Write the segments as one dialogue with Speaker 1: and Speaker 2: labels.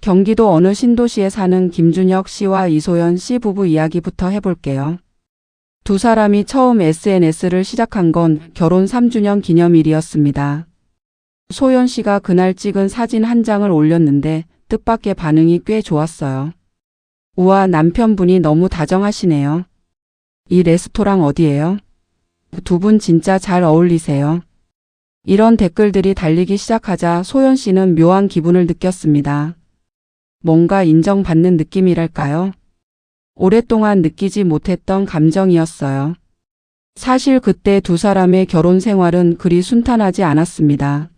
Speaker 1: 경기도 어느 신도시에 사는 김준혁 씨와 이소연 씨 부부 이야기부터 해볼게요. 두 사람이 처음 SNS를 시작한 건 결혼 3주년 기념일이었습니다. 소연 씨가 그날 찍은 사진 한 장을 올렸는데 뜻밖의 반응이 꽤 좋았어요. 우와, 남편분이 너무 다정하시네요. 이 레스토랑 어디예요? 두 분 진짜 잘 어울리세요. 이런 댓글들이 달리기 시작하자 소연 씨는 묘한 기분을 느꼈습니다. 뭔가 인정받는 느낌이랄까요? 오랫동안 느끼지 못했던 감정이었어요. 사실 그때 두 사람의 결혼 생활은 그리 순탄하지 않았습니다.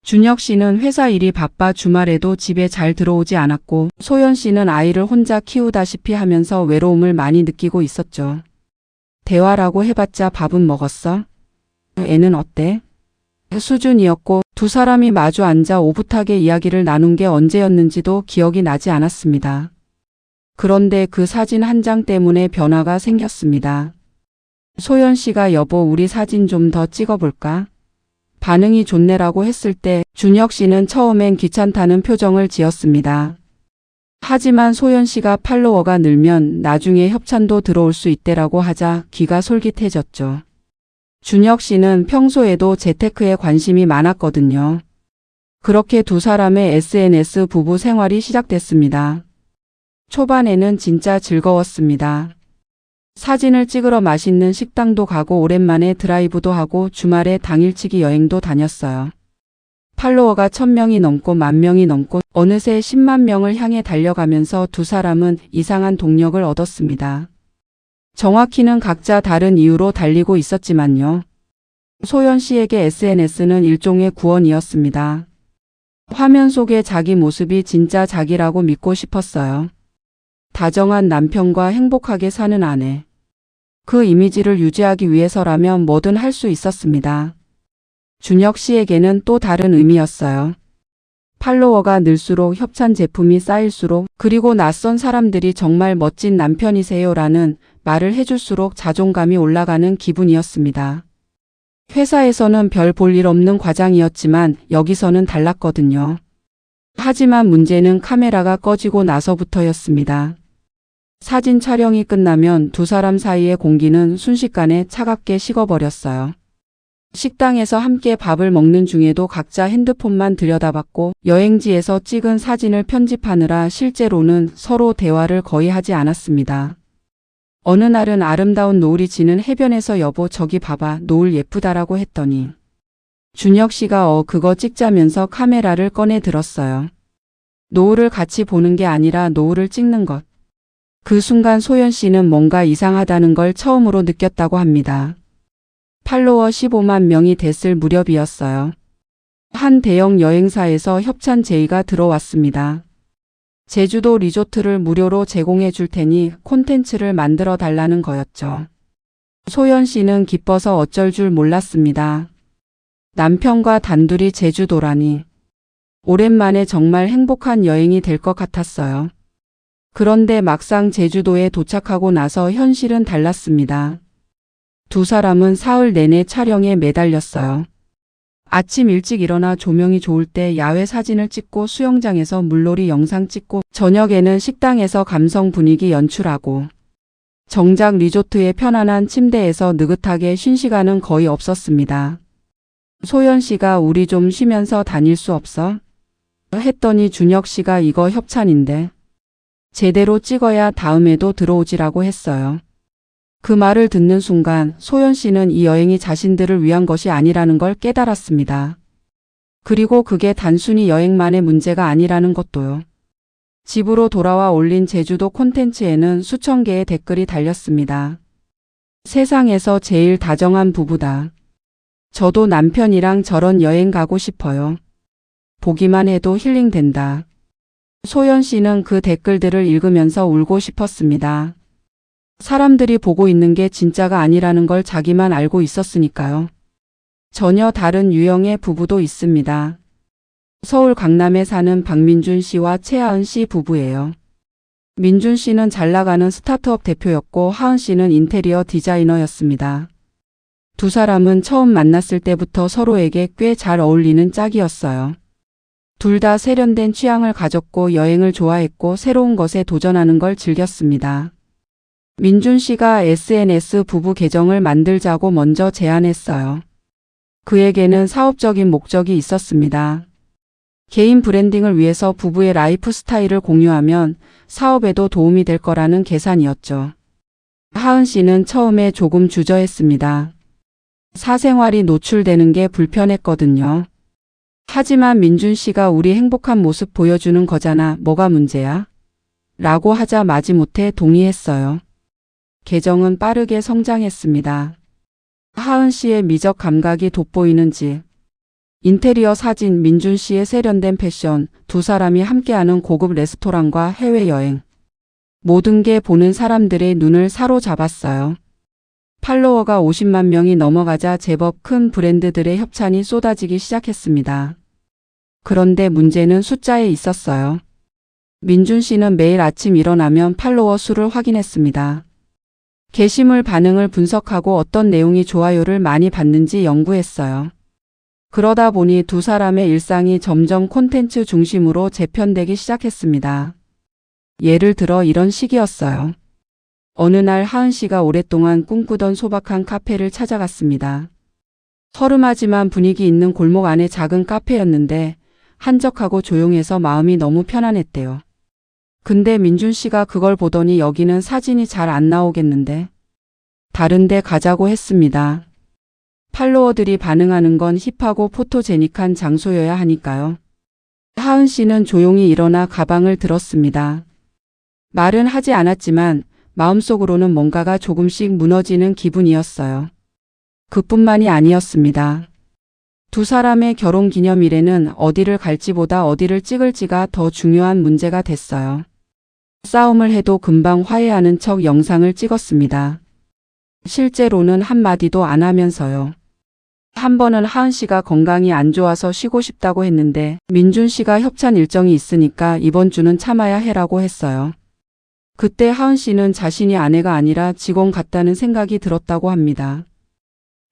Speaker 1: 준혁 씨는 회사 일이 바빠 주말에도 집에 잘 들어오지 않았고 소연 씨는 아이를 혼자 키우다시피 하면서 외로움을 많이 느끼고 있었죠. 대화라고 해봤자 밥은 먹었어? 애는 어때? 수준이었고 두 사람이 마주 앉아 오붓하게 이야기를 나눈 게 언제였는지도 기억이 나지 않았습니다. 그런데 그 사진 한 장 때문에 변화가 생겼습니다. 소연 씨가 여보, 우리 사진 좀 더 찍어볼까? 반응이 좋네라고 했을 때 준혁 씨는 처음엔 귀찮다는 표정을 지었습니다. 하지만 소연 씨가 팔로워가 늘면 나중에 협찬도 들어올 수 있대라고 하자 귀가 솔깃해졌죠. 준혁 씨는 평소에도 재테크에 관심이 많았거든요. 그렇게 두 사람의 SNS 부부 생활이 시작됐습니다. 초반에는 진짜 즐거웠습니다. 사진을 찍으러 맛있는 식당도 가고 오랜만에 드라이브도 하고 주말에 당일치기 여행도 다녔어요. 팔로워가 1000명이 넘고 10,000명이 넘고 어느새 10만 명을 향해 달려가면서 두 사람은 이상한 동력을 얻었습니다. 정확히는 각자 다른 이유로 달리고 있었지만요. 소연 씨에게 SNS는 일종의 구원이었습니다. 화면 속의 자기 모습이 진짜 자기라고 믿고 싶었어요. 다정한 남편과 행복하게 사는 아내. 그 이미지를 유지하기 위해서라면 뭐든 할 수 있었습니다. 준혁 씨에게는 또 다른 의미였어요. 팔로워가 늘수록 협찬 제품이 쌓일수록 그리고 낯선 사람들이 정말 멋진 남편이세요라는 말을 해줄수록 자존감이 올라가는 기분이었습니다. 회사에서는 별 볼 일 없는 과장이었지만 여기서는 달랐거든요. 하지만 문제는 카메라가 꺼지고 나서부터였습니다. 사진 촬영이 끝나면 두 사람 사이의 공기는 순식간에 차갑게 식어버렸어요. 식당에서 함께 밥을 먹는 중에도 각자 핸드폰만 들여다봤고 여행지에서 찍은 사진을 편집하느라 실제로는 서로 대화를 거의 하지 않았습니다. 어느 날은 아름다운 노을이 지는 해변에서 여보, 저기 봐봐, 노을 예쁘다라고 했더니 준혁 씨가 그거 찍자면서 카메라를 꺼내 들었어요. 노을을 같이 보는 게 아니라 노을을 찍는 것. 그 순간 소연 씨는 뭔가 이상하다는 걸 처음으로 느꼈다고 합니다. 팔로워 15만 명이 됐을 무렵이었어요. 한 대형 여행사에서 협찬 제의가 들어왔습니다. 제주도 리조트를 무료로 제공해 줄 테니 콘텐츠를 만들어 달라는 거였죠. 소연 씨는 기뻐서 어쩔 줄 몰랐습니다. 남편과 단둘이 제주도라니. 오랜만에 정말 행복한 여행이 될 것 같았어요. 그런데 막상 제주도에 도착하고 나서 현실은 달랐습니다. 두 사람은 사흘 내내 촬영에 매달렸어요. 아침 일찍 일어나 조명이 좋을 때 야외 사진을 찍고 수영장에서 물놀이 영상 찍고 저녁에는 식당에서 감성 분위기 연출하고 정작 리조트의 편안한 침대에서 느긋하게 쉰 시간은 거의 없었습니다. 소연 씨가 우리 좀 쉬면서 다닐 수 없어? 했더니 준혁 씨가 이거 협찬인데 제대로 찍어야 다음에도 들어오지라고 했어요. 그 말을 듣는 순간 소연 씨는 이 여행이 자신들을 위한 것이 아니라는 걸 깨달았습니다. 그리고 그게 단순히 여행만의 문제가 아니라는 것도요. 집으로 돌아와 올린 제주도 콘텐츠에는 수천 개의 댓글이 달렸습니다. 세상에서 제일 다정한 부부다. 저도 남편이랑 저런 여행 가고 싶어요. 보기만 해도 힐링된다. 소연 씨는 그 댓글들을 읽으면서 울고 싶었습니다. 사람들이 보고 있는 게 진짜가 아니라는 걸 자기만 알고 있었으니까요. 전혀 다른 유형의 부부도 있습니다. 서울 강남에 사는 박민준 씨와 최하은 씨 부부예요. 민준 씨는 잘 나가는 스타트업 대표였고 하은 씨는 인테리어 디자이너였습니다. 두 사람은 처음 만났을 때부터 서로에게 꽤 잘 어울리는 짝이었어요. 둘 다 세련된 취향을 가졌고 여행을 좋아했고 새로운 것에 도전하는 걸 즐겼습니다. 민준 씨가 SNS 부부 계정을 만들자고 먼저 제안했어요. 그에게는 사업적인 목적이 있었습니다. 개인 브랜딩을 위해서 부부의 라이프 스타일을 공유하면 사업에도 도움이 될 거라는 계산이었죠. 하은 씨는 처음에 조금 주저했습니다. 사생활이 노출되는 게 불편했거든요. 하지만 민준 씨가 우리 행복한 모습 보여주는 거잖아. 뭐가 문제야? 라고 하자 마지못해 동의했어요. 계정은 빠르게 성장했습니다. 하은 씨의 미적 감각이 돋보이는지 인테리어 사진, 민준 씨의 세련된 패션, 두 사람이 함께하는 고급 레스토랑과 해외여행. 모든 게 보는 사람들의 눈을 사로잡았어요. 팔로워가 50만 명이 넘어가자 제법 큰 브랜드들의 협찬이 쏟아지기 시작했습니다. 그런데 문제는 숫자에 있었어요. 민준 씨는 매일 아침 일어나면 팔로워 수를 확인했습니다. 게시물 반응을 분석하고 어떤 내용이 좋아요를 많이 받는지 연구했어요. 그러다 보니 두 사람의 일상이 점점 콘텐츠 중심으로 재편되기 시작했습니다. 예를 들어 이런 식이었어요. 어느 날 하은 씨가 오랫동안 꿈꾸던 소박한 카페를 찾아갔습니다. 허름하지만 분위기 있는 골목 안의 작은 카페였는데 한적하고 조용해서 마음이 너무 편안했대요. 근데 민준 씨가 그걸 보더니 여기는 사진이 잘 안 나오겠는데 다른 데 가자고 했습니다. 팔로워들이 반응하는 건 힙하고 포토제닉한 장소여야 하니까요. 하은 씨는 조용히 일어나 가방을 들었습니다. 말은 하지 않았지만 마음속으로는 뭔가가 조금씩 무너지는 기분이었어요. 그뿐만이 아니었습니다. 두 사람의 결혼기념일에는 어디를 갈지보다 어디를 찍을지가 더 중요한 문제가 됐어요. 싸움을 해도 금방 화해하는 척 영상을 찍었습니다. 실제로는 한마디도 안 하면서요. 한 번은 하은 씨가 건강이 안 좋아서 쉬고 싶다고 했는데 민준 씨가 협찬 일정이 있으니까 이번 주는 참아야 해라고 했어요. 그때 하은 씨는 자신이 아내가 아니라 직원 같다는 생각이 들었다고 합니다.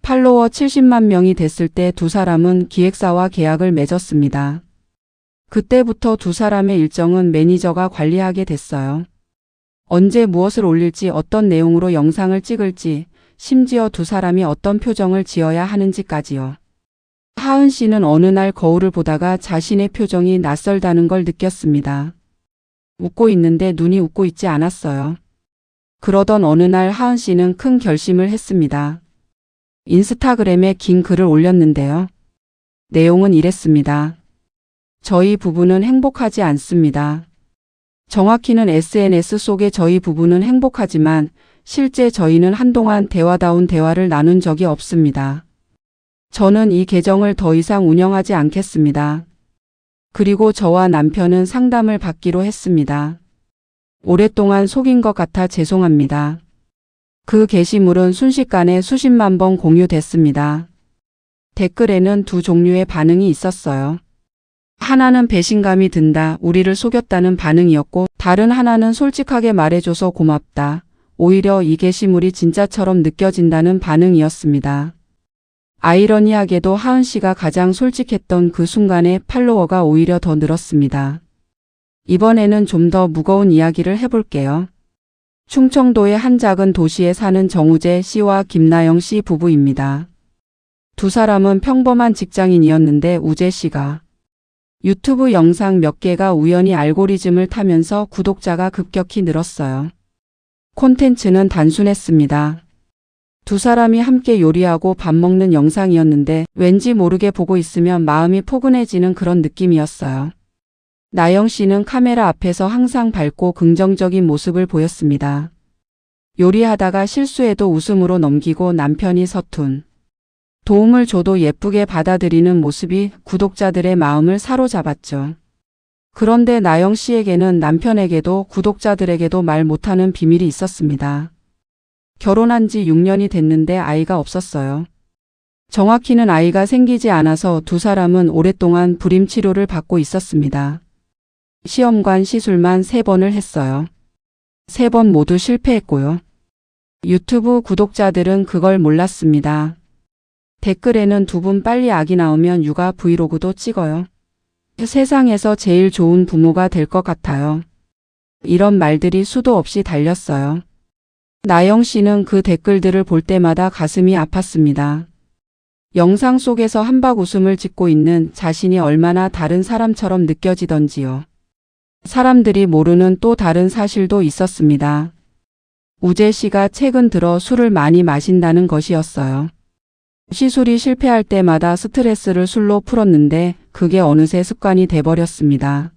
Speaker 1: 팔로워 70만 명이 됐을 때 두 사람은 기획사와 계약을 맺었습니다. 그때부터 두 사람의 일정은 매니저가 관리하게 됐어요. 언제 무엇을 올릴지, 어떤 내용으로 영상을 찍을지, 심지어 두 사람이 어떤 표정을 지어야 하는지까지요. 하은 씨는 어느 날 거울을 보다가 자신의 표정이 낯설다는 걸 느꼈습니다. 웃고 있는데 눈이 웃고 있지 않았어요. 그러던 어느 날 하은 씨는 큰 결심을 했습니다. 인스타그램에 긴 글을 올렸는데요. 내용은 이랬습니다. 저희 부부는 행복하지 않습니다. 정확히는 SNS 속의 저희 부부는 행복하지만 실제 저희는 한동안 대화다운 대화를 나눈 적이 없습니다. 저는 이 계정을 더 이상 운영하지 않겠습니다. 그리고 저와 남편은 상담을 받기로 했습니다. 오랫동안 속인 것 같아 죄송합니다. 그 게시물은 순식간에 수십만 번 공유됐습니다. 댓글에는 두 종류의 반응이 있었어요. 하나는 배신감이 든다, 우리를 속였다는 반응이었고 다른 하나는 솔직하게 말해줘서 고맙다, 오히려 이 게시물이 진짜처럼 느껴진다는 반응이었습니다. 아이러니하게도 하은 씨가 가장 솔직했던 그 순간에 팔로워가 오히려 더 늘었습니다. 이번에는 좀 더 무거운 이야기를 해볼게요. 충청도의 한 작은 도시에 사는 정우재 씨와 김나영 씨 부부입니다. 두 사람은 평범한 직장인이었는데 우재 씨가 유튜브 영상 몇 개가 우연히 알고리즘을 타면서 구독자가 급격히 늘었어요. 콘텐츠는 단순했습니다. 두 사람이 함께 요리하고 밥 먹는 영상이었는데 왠지 모르게 보고 있으면 마음이 포근해지는 그런 느낌이었어요. 나영 씨는 카메라 앞에서 항상 밝고 긍정적인 모습을 보였습니다. 요리하다가 실수해도 웃음으로 넘기고 남편이 서툰 도움을 줘도 예쁘게 받아들이는 모습이 구독자들의 마음을 사로잡았죠. 그런데 나영 씨에게는 남편에게도 구독자들에게도 말 못하는 비밀이 있었습니다. 결혼한 지 6년이 됐는데 아이가 없었어요. 정확히는 아이가 생기지 않아서 두 사람은 오랫동안 불임 치료를 받고 있었습니다. 시험관 시술만 3번을 했어요. 3번 모두 실패했고요. 유튜브 구독자들은 그걸 몰랐습니다. 댓글에는 두 분 빨리 아기 낳으면 육아 브이로그도 찍어요. 세상에서 제일 좋은 부모가 될 것 같아요. 이런 말들이 수도 없이 달렸어요. 나영 씨는 그 댓글들을 볼 때마다 가슴이 아팠습니다. 영상 속에서 한박 웃음을 짓고 있는 자신이 얼마나 다른 사람처럼 느껴지던지요. 사람들이 모르는 또 다른 사실도 있었습니다. 우재 씨가 최근 들어 술을 많이 마신다는 것이었어요. 시술이 실패할 때마다 스트레스를 술로 풀었는데 그게 어느새 습관이 돼버렸습니다.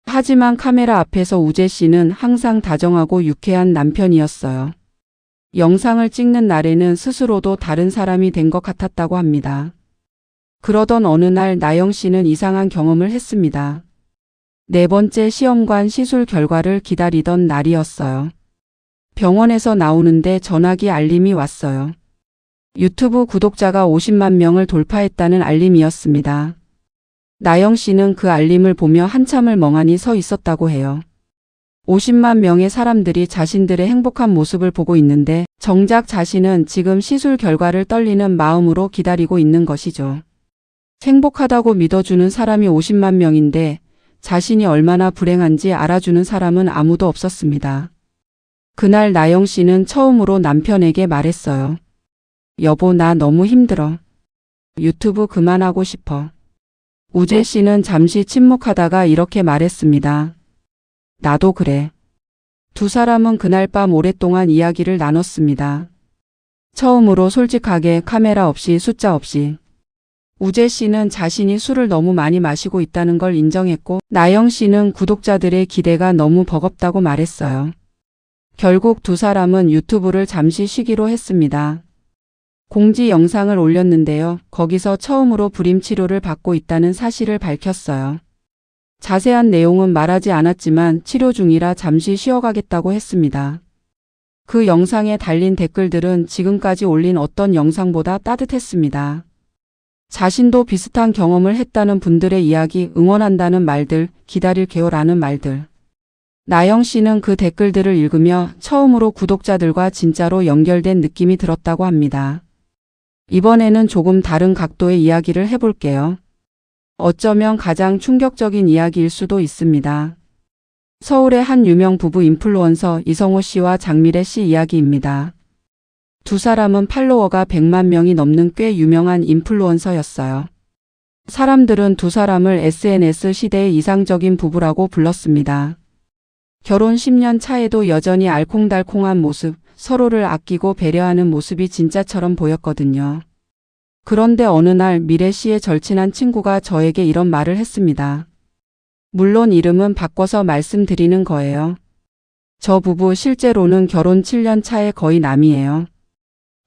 Speaker 1: 하지만 카메라 앞에서 우재 씨는 항상 다정하고 유쾌한 남편이었어요. 영상을 찍는 날에는 스스로도 다른 사람이 된 것 같았다고 합니다. 그러던 어느 날 나영 씨는 이상한 경험을 했습니다. 4번째 시험관 시술 결과를 기다리던 날이었어요. 병원에서 나오는데 전화기 알림이 왔어요. 유튜브 구독자가 50만 명을 돌파했다는 알림이었습니다. 나영 씨는 그 알림을 보며 한참을 멍하니 서 있었다고 해요. 50만 명의 사람들이 자신들의 행복한 모습을 보고 있는데 정작 자신은 지금 시술 결과를 떨리는 마음으로 기다리고 있는 것이죠. 행복하다고 믿어주는 사람이 50만 명인데 자신이 얼마나 불행한지 알아주는 사람은 아무도 없었습니다. 그날 나영 씨는 처음으로 남편에게 말했어요. 여보, 나 너무 힘들어. 유튜브 그만하고 싶어. 우재 씨는 잠시 침묵하다가 이렇게 말했습니다. 나도 그래. 두 사람은 그날 밤 오랫동안 이야기를 나눴습니다. 처음으로 솔직하게, 카메라 없이, 숫자 없이. 우재 씨는 자신이 술을 너무 많이 마시고 있다는 걸 인정했고, 나영 씨는 구독자들의 기대가 너무 버겁다고 말했어요. 결국 두 사람은 유튜브를 잠시 쉬기로 했습니다. 공지 영상을 올렸는데요. 거기서 처음으로 불임 치료를 받고 있다는 사실을 밝혔어요. 자세한 내용은 말하지 않았지만 치료 중이라 잠시 쉬어가겠다고 했습니다. 그 영상에 달린 댓글들은 지금까지 올린 어떤 영상보다 따뜻했습니다. 자신도 비슷한 경험을 했다는 분들의 이야기, 응원한다는 말들, 기다릴게요라는 말들. 나영 씨는 그 댓글들을 읽으며 처음으로 구독자들과 진짜로 연결된 느낌이 들었다고 합니다. 이번에는 조금 다른 각도의 이야기를 해볼게요. 어쩌면 가장 충격적인 이야기일 수도 있습니다. 서울의 한 유명 부부 인플루언서 이성호 씨와 장미래 씨 이야기입니다. 두 사람은 팔로워가 100만 명이 넘는 꽤 유명한 인플루언서였어요. 사람들은 두 사람을 SNS 시대의 이상적인 부부라고 불렀습니다. 결혼 10년 차에도 여전히 알콩달콩한 모습, 서로를 아끼고 배려하는 모습이 진짜처럼 보였거든요. 그런데 어느 날 미래 씨의 절친한 친구가 저에게 이런 말을 했습니다. 물론 이름은 바꿔서 말씀드리는 거예요. 저 부부 실제로는 결혼 7년 차에 거의 남이에요.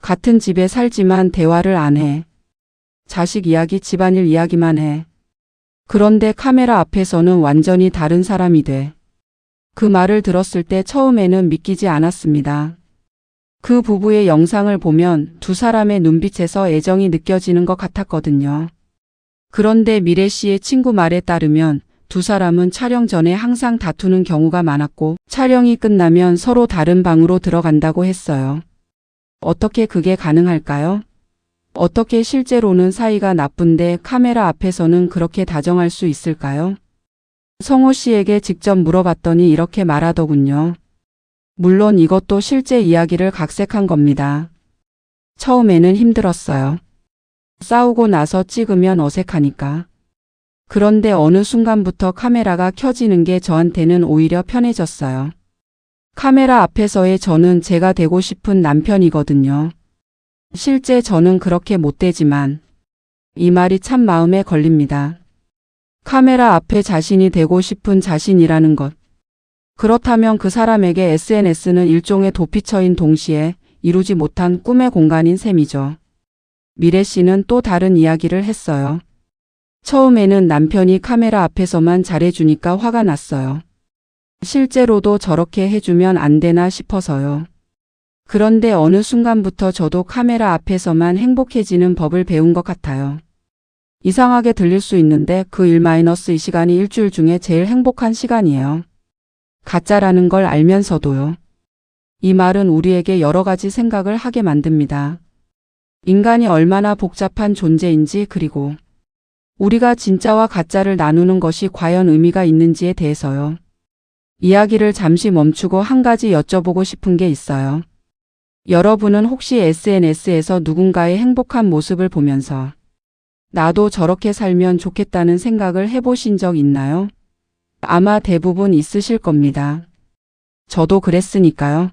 Speaker 1: 같은 집에 살지만 대화를 안 해. 자식 이야기, 집안일 이야기만 해. 그런데 카메라 앞에서는 완전히 다른 사람이 돼. 그 말을 들었을 때 처음에는 믿기지 않았습니다. 그 부부의 영상을 보면 두 사람의 눈빛에서 애정이 느껴지는 것 같았거든요. 그런데 미래 씨의 친구 말에 따르면 두 사람은 촬영 전에 항상 다투는 경우가 많았고 촬영이 끝나면 서로 다른 방으로 들어간다고 했어요. 어떻게 그게 가능할까요? 어떻게 실제로는 사이가 나쁜데 카메라 앞에서는 그렇게 다정할 수 있을까요? 성호 씨에게 직접 물어봤더니 이렇게 말하더군요. 물론 이것도 실제 이야기를 각색한 겁니다. 처음에는 힘들었어요. 싸우고 나서 찍으면 어색하니까. 그런데 어느 순간부터 카메라가 켜지는 게 저한테는 오히려 편해졌어요. 카메라 앞에서의 저는 제가 되고 싶은 남편이거든요. 실제 저는 그렇게 못 되지만 이 말이 참 마음에 걸립니다. 카메라 앞에 자신이 되고 싶은 자신이라는 것. 그렇다면 그 사람에게 SNS는 일종의 도피처인 동시에 이루지 못한 꿈의 공간인 셈이죠. 미래 씨는 또 다른 이야기를 했어요. 처음에는 남편이 카메라 앞에서만 잘해주니까 화가 났어요. 실제로도 저렇게 해주면 안 되나 싶어서요. 그런데 어느 순간부터 저도 카메라 앞에서만 행복해지는 법을 배운 것 같아요. 이상하게 들릴 수 있는데 그 1-2 시간이 일주일 중에 제일 행복한 시간이에요. 가짜라는 걸 알면서도요. 이 말은 우리에게 여러 가지 생각을 하게 만듭니다. 인간이 얼마나 복잡한 존재인지, 그리고 우리가 진짜와 가짜를 나누는 것이 과연 의미가 있는지에 대해서요. 이야기를 잠시 멈추고 한 가지 여쭤보고 싶은 게 있어요. 여러분은 혹시 SNS에서 누군가의 행복한 모습을 보면서 나도 저렇게 살면 좋겠다는 생각을 해보신 적 있나요? 아마 대부분 있으실 겁니다. 저도 그랬으니까요.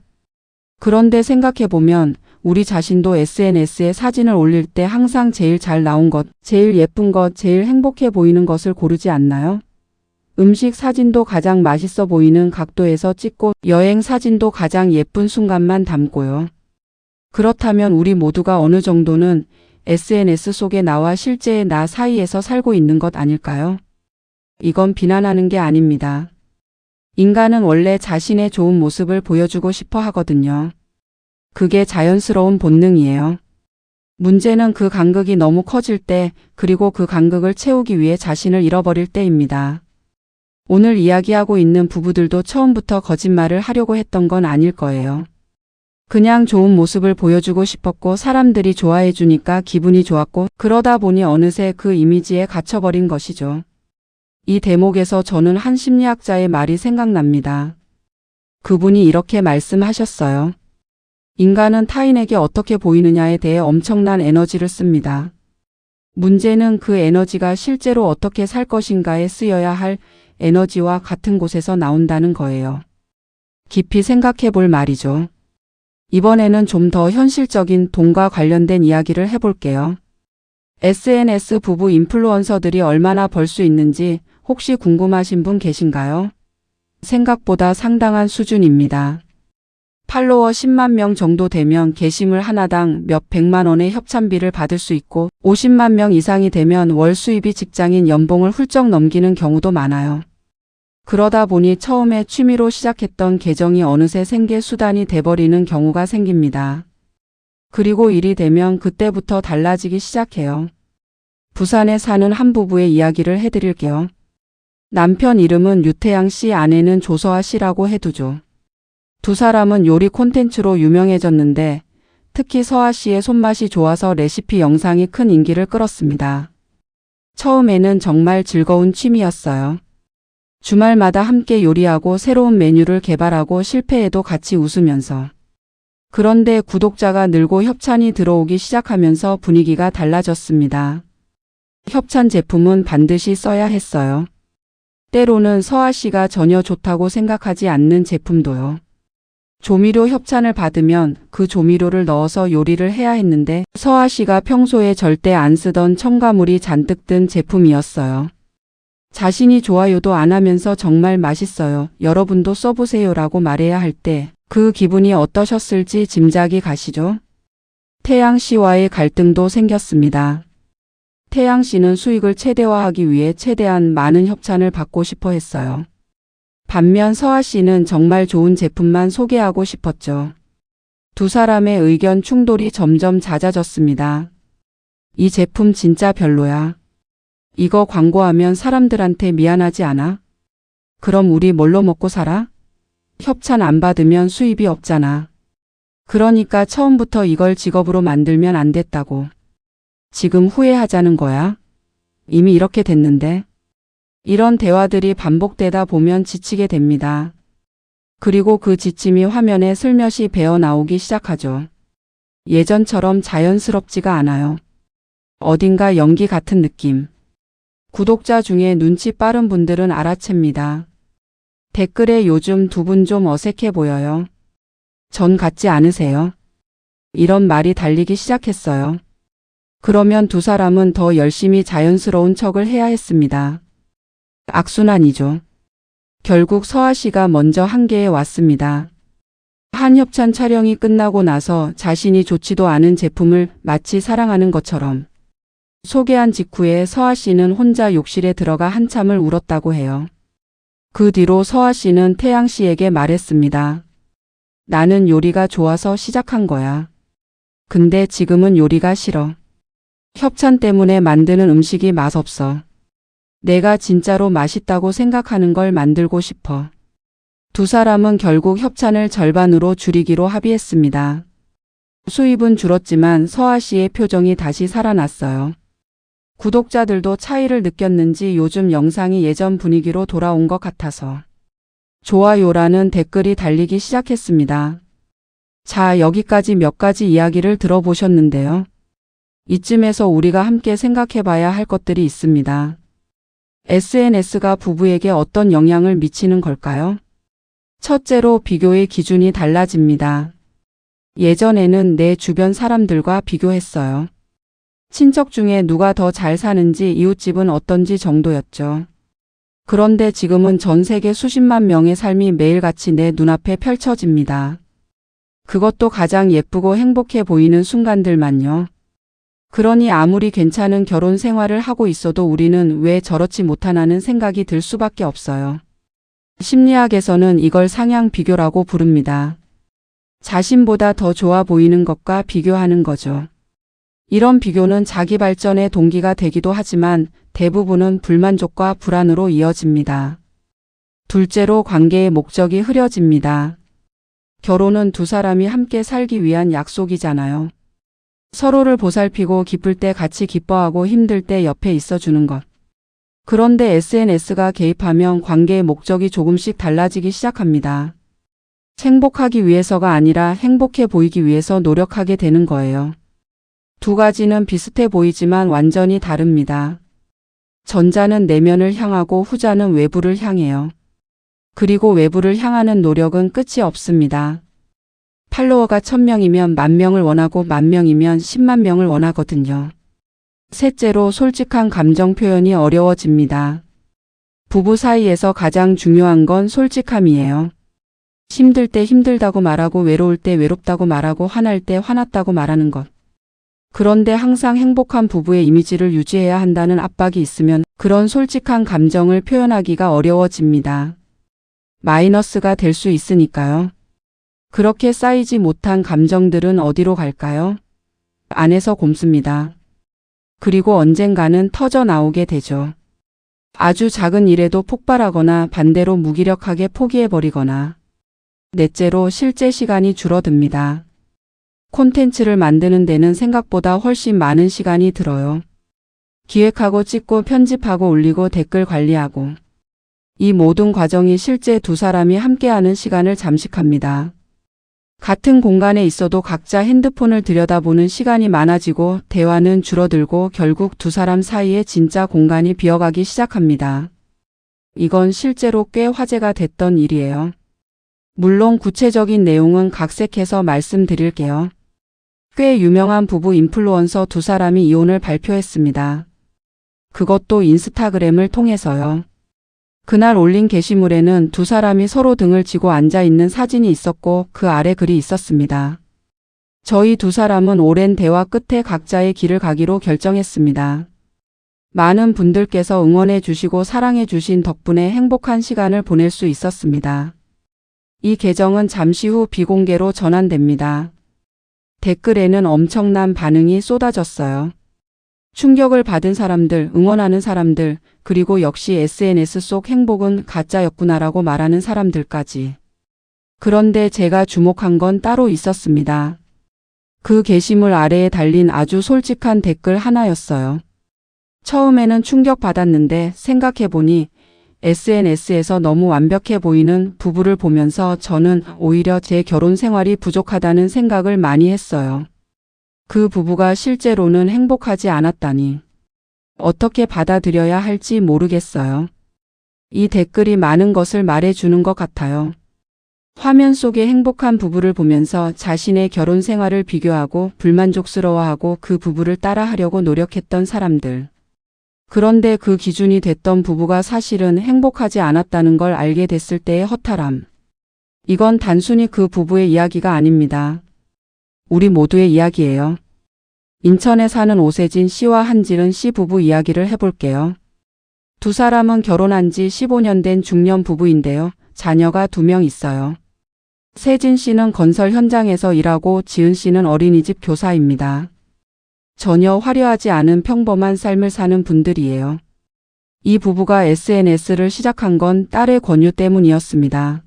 Speaker 1: 그런데 생각해보면 우리 자신도 SNS에 사진을 올릴 때 항상 제일 잘 나온 것, 제일 예쁜 것, 제일 행복해 보이는 것을 고르지 않나요? 음식 사진도 가장 맛있어 보이는 각도에서 찍고 여행 사진도 가장 예쁜 순간만 담고요. 그렇다면 우리 모두가 어느 정도는 SNS 속에 나와 실제의 나 사이에서 살고 있는 것 아닐까요? 이건 비난하는 게 아닙니다. 인간은 원래 자신의 좋은 모습을 보여주고 싶어 하거든요. 그게 자연스러운 본능이에요. 문제는 그 간극이 너무 커질 때, 그리고 그 간극을 채우기 위해 자신을 잃어버릴 때입니다. 오늘 이야기하고 있는 부부들도 처음부터 거짓말을 하려고 했던 건 아닐 거예요. 그냥 좋은 모습을 보여주고 싶었고 사람들이 좋아해 주니까 기분이 좋았고 그러다 보니 어느새 그 이미지에 갇혀버린 것이죠. 이 대목에서 저는 한 심리학자의 말이 생각납니다. 그분이 이렇게 말씀하셨어요. 인간은 타인에게 어떻게 보이느냐에 대해 엄청난 에너지를 씁니다. 문제는 그 에너지가 실제로 어떻게 살 것인가에 쓰여야 할 에너지와 같은 곳에서 나온다는 거예요. 깊이 생각해 볼 말이죠. 이번에는 좀 더 현실적인 돈과 관련된 이야기를 해볼게요. SNS 부부 인플루언서들이 얼마나 벌 수 있는지 혹시 궁금하신 분 계신가요? 생각보다 상당한 수준입니다. 팔로워 10만 명 정도 되면 게시물 하나당 몇 백만 원의 협찬비를 받을 수 있고 50만 명 이상이 되면 월 수입이 직장인 연봉을 훌쩍 넘기는 경우도 많아요. 그러다 보니 처음에 취미로 시작했던 계정이 어느새 생계 수단이 돼버리는 경우가 생깁니다. 그리고 일이 되면 그때부터 달라지기 시작해요. 부산에 사는 한 부부의 이야기를 해드릴게요. 남편 이름은 유태양 씨, 아내는 조서아 씨라고 해두죠. 두 사람은 요리 콘텐츠로 유명해졌는데 특히 서아 씨의 손맛이 좋아서 레시피 영상이 큰 인기를 끌었습니다. 처음에는 정말 즐거운 취미였어요. 주말마다 함께 요리하고 새로운 메뉴를 개발하고 실패해도 같이 웃으면서. 그런데 구독자가 늘고 협찬이 들어오기 시작하면서 분위기가 달라졌습니다. 협찬 제품은 반드시 써야 했어요. 때로는 서아 씨가 전혀 좋다고 생각하지 않는 제품도요. 조미료 협찬을 받으면 그 조미료를 넣어서 요리를 해야 했는데 서아 씨가 평소에 절대 안 쓰던 첨가물이 잔뜩 든 제품이었어요. 자신이 좋아요도 안 하면서 정말 맛있어요. 여러분도 써보세요 라고 말해야 할 때 그 기분이 어떠셨을지 짐작이 가시죠? 태양 씨와의 갈등도 생겼습니다. 태양 씨는 수익을 최대화하기 위해 최대한 많은 협찬을 받고 싶어 했어요. 반면 서아 씨는 정말 좋은 제품만 소개하고 싶었죠. 두 사람의 의견 충돌이 점점 잦아졌습니다. 이 제품 진짜 별로야. 이거 광고하면 사람들한테 미안하지 않아? 그럼 우리 뭘로 먹고 살아? 협찬 안 받으면 수입이 없잖아. 그러니까 처음부터 이걸 직업으로 만들면 안 됐다고. 지금 후회하자는 거야? 이미 이렇게 됐는데. 이런 대화들이 반복되다 보면 지치게 됩니다. 그리고 그 지침이 화면에 슬며시 배어 나오기 시작하죠. 예전처럼 자연스럽지가 않아요. 어딘가 연기 같은 느낌. 구독자 중에 눈치 빠른 분들은 알아챕니다. 댓글에 요즘 두 분 좀 어색해 보여요. 전 같지 않으세요? 이런 말이 달리기 시작했어요. 그러면 두 사람은 더 열심히 자연스러운 척을 해야 했습니다. 악순환이죠. 결국 서아 씨가 먼저 한계에 왔습니다. 한 협찬 촬영이 끝나고 나서 자신이 좋지도 않은 제품을 마치 사랑하는 것처럼 소개한 직후에 서아 씨는 혼자 욕실에 들어가 한참을 울었다고 해요. 그 뒤로 서아 씨는 태양 씨에게 말했습니다. 나는 요리가 좋아서 시작한 거야. 근데 지금은 요리가 싫어. 협찬 때문에 만드는 음식이 맛없어. 내가 진짜로 맛있다고 생각하는 걸 만들고 싶어. 두 사람은 결국 협찬을 절반으로 줄이기로 합의했습니다. 수입은 줄었지만 서아 씨의 표정이 다시 살아났어요. 구독자들도 차이를 느꼈는지 요즘 영상이 예전 분위기로 돌아온 것 같아서 좋아요라는 댓글이 달리기 시작했습니다. 자, 여기까지 몇 가지 이야기를 들어보셨는데요. 이쯤에서 우리가 함께 생각해봐야 할 것들이 있습니다. SNS가 부부에게 어떤 영향을 미치는 걸까요? 첫째로 비교의 기준이 달라집니다. 예전에는 내 주변 사람들과 비교했어요. 친척 중에 누가 더 잘 사는지, 이웃집은 어떤지 정도였죠. 그런데 지금은 전 세계 수십만 명의 삶이 매일같이 내 눈앞에 펼쳐집니다. 그것도 가장 예쁘고 행복해 보이는 순간들만요. 그러니 아무리 괜찮은 결혼 생활을 하고 있어도 우리는 왜 저렇지 못하나는 생각이 들 수밖에 없어요. 심리학에서는 이걸 상향 비교라고 부릅니다. 자신보다 더 좋아 보이는 것과 비교하는 거죠. 이런 비교는 자기 발전의 동기가 되기도 하지만 대부분은 불만족과 불안으로 이어집니다. 둘째로 관계의 목적이 흐려집니다. 결혼은 두 사람이 함께 살기 위한 약속이잖아요. 서로를 보살피고 기쁠 때 같이 기뻐하고 힘들 때 옆에 있어주는 것. 그런데 SNS가 개입하면 관계의 목적이 조금씩 달라지기 시작합니다. 행복하기 위해서가 아니라 행복해 보이기 위해서 노력하게 되는 거예요. 두 가지는 비슷해 보이지만 완전히 다릅니다. 전자는 내면을 향하고 후자는 외부를 향해요. 그리고 외부를 향하는 노력은 끝이 없습니다. 팔로워가 1000명이면 10,000명을 원하고 10,000명이면 10만 명을 원하거든요. 셋째로 솔직한 감정 표현이 어려워집니다. 부부 사이에서 가장 중요한 건 솔직함이에요. 힘들 때 힘들다고 말하고 외로울 때 외롭다고 말하고 화날 때 화났다고 말하는 것. 그런데 항상 행복한 부부의 이미지를 유지해야 한다는 압박이 있으면 그런 솔직한 감정을 표현하기가 어려워집니다. 마이너스가 될 수 있으니까요. 그렇게 쌓이지 못한 감정들은 어디로 갈까요? 안에서 곪습니다. 그리고 언젠가는 터져 나오게 되죠. 아주 작은 일에도 폭발하거나 반대로 무기력하게 포기해버리거나. 넷째로 실제 시간이 줄어듭니다. 콘텐츠를 만드는 데는 생각보다 훨씬 많은 시간이 들어요. 기획하고 찍고 편집하고 올리고 댓글 관리하고. 이 모든 과정이 실제 두 사람이 함께하는 시간을 잠식합니다. 같은 공간에 있어도 각자 핸드폰을 들여다보는 시간이 많아지고 대화는 줄어들고 결국 두 사람 사이에 진짜 공간이 비어가기 시작합니다. 이건 실제로 꽤 화제가 됐던 일이에요. 물론 구체적인 내용은 각색해서 말씀드릴게요. 꽤 유명한 부부 인플루언서 두 사람이 이혼을 발표했습니다. 그것도 인스타그램을 통해서요. 그날 올린 게시물에는 두 사람이 서로 등을 지고 앉아 있는 사진이 있었고 그 아래 글이 있었습니다. 저희 두 사람은 오랜 대화 끝에 각자의 길을 가기로 결정했습니다. 많은 분들께서 응원해 주시고 사랑해 주신 덕분에 행복한 시간을 보낼 수 있었습니다. 이 계정은 잠시 후 비공개로 전환됩니다. 댓글에는 엄청난 반응이 쏟아졌어요. 충격을 받은 사람들, 응원하는 사람들, 그리고 역시 SNS 속 행복은 가짜였구나라고 말하는 사람들까지. 그런데 제가 주목한 건 따로 있었습니다. 그 게시물 아래에 달린 아주 솔직한 댓글 하나였어요. 처음에는 충격받았는데 생각해보니 SNS에서 너무 완벽해 보이는 부부를 보면서 저는 오히려 제 결혼 생활이 부족하다는 생각을 많이 했어요. 그 부부가 실제로는 행복하지 않았다니. 어떻게 받아들여야 할지 모르겠어요. 이 댓글이 많은 것을 말해주는 것 같아요. 화면 속의 행복한 부부를 보면서 자신의 결혼 생활을 비교하고 불만족스러워하고 그 부부를 따라하려고 노력했던 사람들. 그런데 그 기준이 됐던 부부가 사실은 행복하지 않았다는 걸 알게 됐을 때의 허탈함. 이건 단순히 그 부부의 이야기가 아닙니다. 우리 모두의 이야기예요. 인천에 사는 오세진 씨와 한지은 씨 부부 이야기를 해볼게요. 두 사람은 결혼한 지 15년 된 중년 부부인데요. 자녀가 2명 있어요. 세진 씨는 건설 현장에서 일하고 지은 씨는 어린이집 교사입니다. 전혀 화려하지 않은 평범한 삶을 사는 분들이에요. 이 부부가 SNS를 시작한 건 딸의 권유 때문이었습니다.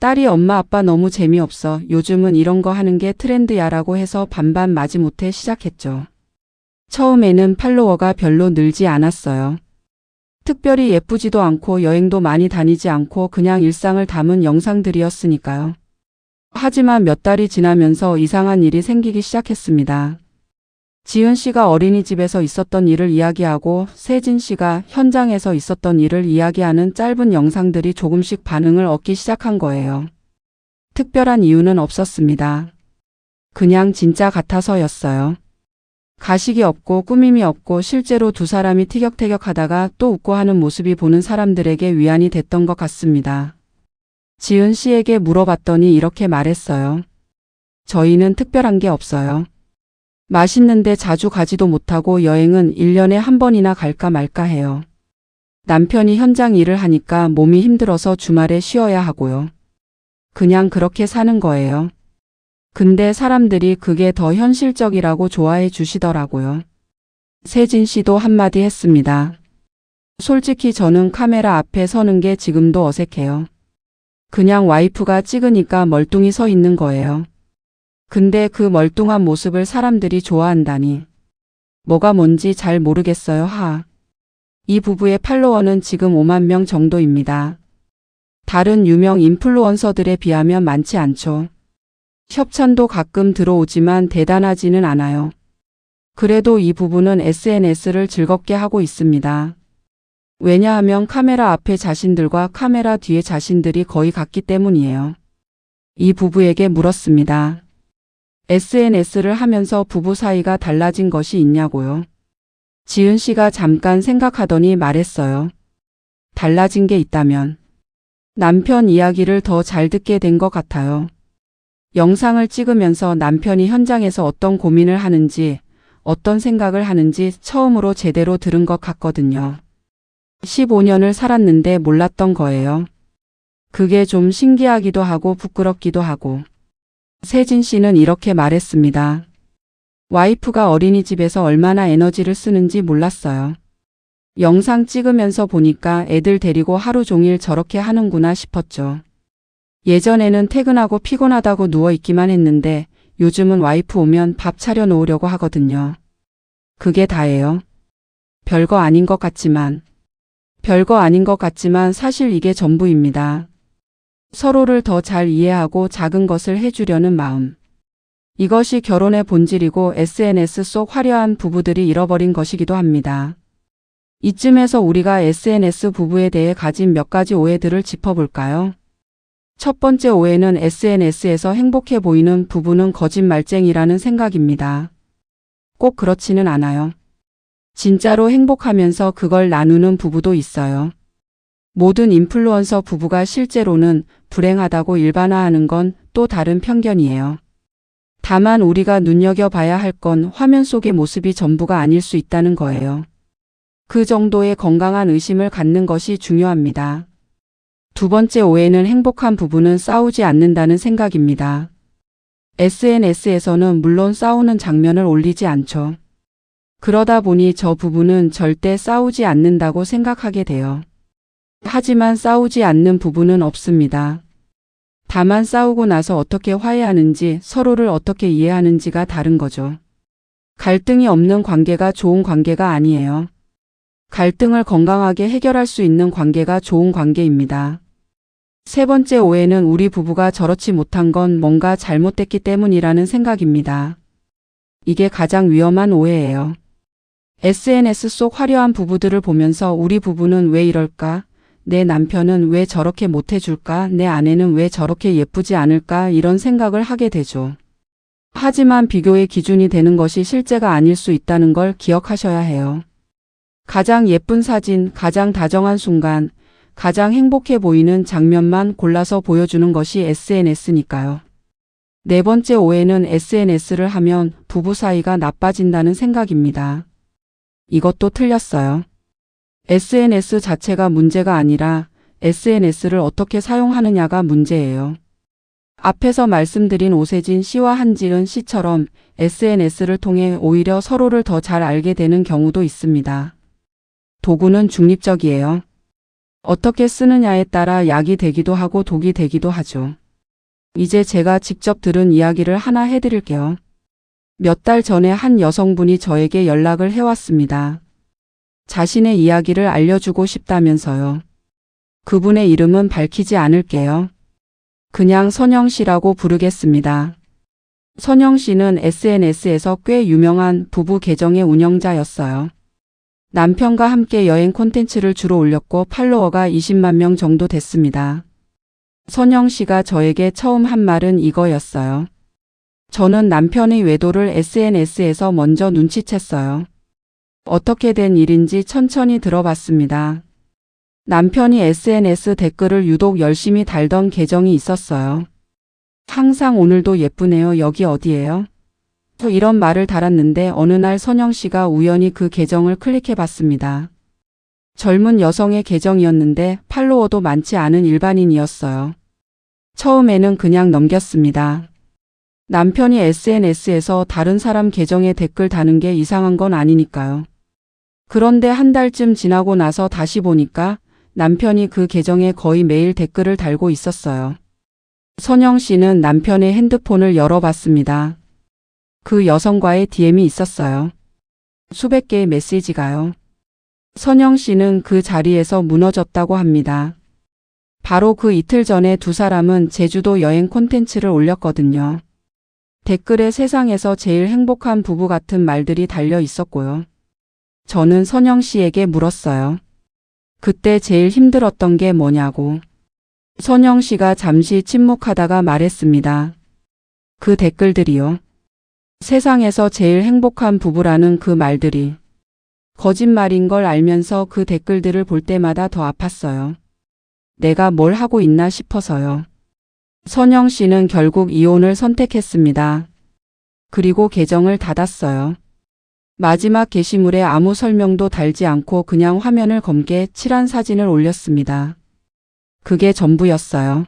Speaker 1: 딸이 엄마 아빠 너무 재미없어. 요즘은 이런 거 하는 게 트렌드야 라고 해서 반반 마지못해 시작했죠. 처음에는 팔로워가 별로 늘지 않았어요. 특별히 예쁘지도 않고 여행도 많이 다니지 않고 그냥 일상을 담은 영상들이었으니까요. 하지만 몇 달이 지나면서 이상한 일이 생기기 시작했습니다. 지은 씨가 어린이집에서 있었던 일을 이야기하고 세진 씨가 현장에서 있었던 일을 이야기하는 짧은 영상들이 조금씩 반응을 얻기 시작한 거예요. 특별한 이유는 없었습니다. 그냥 진짜 같아서였어요. 가식이 없고 꾸밈이 없고 실제로 두 사람이 티격태격하다가 또 웃고 하는 모습이 보는 사람들에게 위안이 됐던 것 같습니다. 지은 씨에게 물어봤더니 이렇게 말했어요. 저희는 특별한 게 없어요. 맛있는데 자주 가지도 못하고 여행은 1년에 한 번이나 갈까 말까 해요. 남편이 현장 일을 하니까 몸이 힘들어서 주말에 쉬어야 하고요. 그냥 그렇게 사는 거예요. 근데 사람들이 그게 더 현실적이라고 좋아해 주시더라고요. 세진 씨도 한마디 했습니다. 솔직히 저는 카메라 앞에 서는 게 지금도 어색해요. 그냥 와이프가 찍으니까 멀뚱히 서 있는 거예요. 근데 그 멀뚱한 모습을 사람들이 좋아한다니. 뭐가 뭔지 잘 모르겠어요. 이 부부의 팔로워는 지금 5만 명 정도입니다. 다른 유명 인플루언서들에 비하면 많지 않죠. 협찬도 가끔 들어오지만 대단하지는 않아요. 그래도 이 부부는 SNS를 즐겁게 하고 있습니다. 왜냐하면 카메라 앞에 자신들과 카메라 뒤에 자신들이 거의 같기 때문이에요. 이 부부에게 물었습니다. SNS를 하면서 부부 사이가 달라진 것이 있냐고요. 지은 씨가 잠깐 생각하더니 말했어요. 달라진 게 있다면 남편 이야기를 더 잘 듣게 된 것 같아요. 영상을 찍으면서 남편이 현장에서 어떤 고민을 하는지, 어떤 생각을 하는지 처음으로 제대로 들은 것 같거든요. 15년을 살았는데 몰랐던 거예요. 그게 좀 신기하기도 하고 부끄럽기도 하고. 세진 씨는 이렇게 말했습니다. 와이프가 어린이집에서 얼마나 에너지를 쓰는지 몰랐어요. 영상 찍으면서 보니까 애들 데리고 하루 종일 저렇게 하는구나 싶었죠. 예전에는 퇴근하고 피곤하다고 누워있기만 했는데 요즘은 와이프 오면 밥 차려 놓으려고 하거든요. 그게 다예요. 별거 아닌 것 같지만 사실 이게 전부입니다. 서로를 더 잘 이해하고 작은 것을 해주려는 마음. 이것이 결혼의 본질이고 SNS 속 화려한 부부들이 잃어버린 것이기도 합니다. 이쯤에서 우리가 SNS 부부에 대해 가진 몇 가지 오해들을 짚어볼까요? 첫 번째 오해는 SNS에서 행복해 보이는 부부는 거짓말쟁이라는 생각입니다. 꼭 그렇지는 않아요. 진짜로 행복하면서 그걸 나누는 부부도 있어요. 모든 인플루언서 부부가 실제로는 불행하다고 일반화하는 건 또 다른 편견이에요. 다만 우리가 눈여겨봐야 할 건 화면 속의 모습이 전부가 아닐 수 있다는 거예요. 그 정도의 건강한 의심을 갖는 것이 중요합니다. 두 번째 오해는 행복한 부부는 싸우지 않는다는 생각입니다. SNS에서는 물론 싸우는 장면을 올리지 않죠. 그러다 보니 저 부부는 절대 싸우지 않는다고 생각하게 돼요. 하지만 싸우지 않는 부부는 없습니다. 다만 싸우고 나서 어떻게 화해하는지, 서로를 어떻게 이해하는지가 다른 거죠. 갈등이 없는 관계가 좋은 관계가 아니에요. 갈등을 건강하게 해결할 수 있는 관계가 좋은 관계입니다. 세 번째 오해는 우리 부부가 저렇지 못한 건 뭔가 잘못됐기 때문이라는 생각입니다. 이게 가장 위험한 오해예요. SNS 속 화려한 부부들을 보면서 우리 부부는 왜 이럴까? 내 남편은 왜 저렇게 못해줄까? 내 아내는 왜 저렇게 예쁘지 않을까? 이런 생각을 하게 되죠. 하지만 비교의 기준이 되는 것이 실제가 아닐 수 있다는 걸 기억하셔야 해요. 가장 예쁜 사진, 가장 다정한 순간, 가장 행복해 보이는 장면만 골라서 보여주는 것이 SNS니까요. 네 번째 오해는 SNS를 하면 부부 사이가 나빠진다는 생각입니다. 이것도 틀렸어요. SNS 자체가 문제가 아니라 SNS를 어떻게 사용하느냐가 문제예요. 앞에서 말씀드린 오세진 씨와 한지은 씨처럼 SNS를 통해 오히려 서로를 더 잘 알게 되는 경우도 있습니다. 도구는 중립적이에요. 어떻게 쓰느냐에 따라 약이 되기도 하고 독이 되기도 하죠. 이제 제가 직접 들은 이야기를 하나 해드릴게요. 몇 달 전에 한 여성분이 저에게 연락을 해왔습니다. 자신의 이야기를 알려주고 싶다면서요. 그분의 이름은 밝히지 않을게요. 그냥 선영 씨라고 부르겠습니다. 선영 씨는 SNS에서 꽤 유명한 부부 계정의 운영자였어요. 남편과 함께 여행 콘텐츠를 주로 올렸고 팔로워가 20만 명 정도 됐습니다. 선영 씨가 저에게 처음 한 말은 이거였어요. 저는 남편의 외도를 SNS에서 먼저 눈치챘어요. 어떻게 된 일인지 천천히 들어봤습니다. 남편이 SNS 댓글을 유독 열심히 달던 계정이 있었어요. 항상 오늘도 예쁘네요. 여기 어디예요? 이런 말을 달았는데 어느 날 선영 씨가 우연히 그 계정을 클릭해 봤습니다. 젊은 여성의 계정이었는데 팔로워도 많지 않은 일반인이었어요. 처음에는 그냥 넘겼습니다. 남편이 SNS에서 다른 사람 계정에 댓글 다는 게 이상한 건 아니니까요. 그런데 한 달쯤 지나고 나서 다시 보니까 남편이 그 계정에 거의 매일 댓글을 달고 있었어요. 선영 씨는 남편의 핸드폰을 열어봤습니다. 그 여성과의 DM이 있었어요. 수백 개의 메시지가요. 선영 씨는 그 자리에서 무너졌다고 합니다. 바로 그 이틀 전에 두 사람은 제주도 여행 콘텐츠를 올렸거든요. 댓글에 세상에서 제일 행복한 부부 같은 말들이 달려 있었고요. 저는 선영 씨에게 물었어요. 그때 제일 힘들었던 게 뭐냐고. 선영 씨가 잠시 침묵하다가 말했습니다. 그 댓글들이요. 세상에서 제일 행복한 부부라는 그 말들이 거짓말인 걸 알면서 그 댓글들을 볼 때마다 더 아팠어요. 내가 뭘 하고 있나 싶어서요. 선영 씨는 결국 이혼을 선택했습니다. 그리고 계정을 닫았어요. 마지막 게시물에 아무 설명도 달지 않고 그냥 화면을 검게 칠한 사진을 올렸습니다. 그게 전부였어요.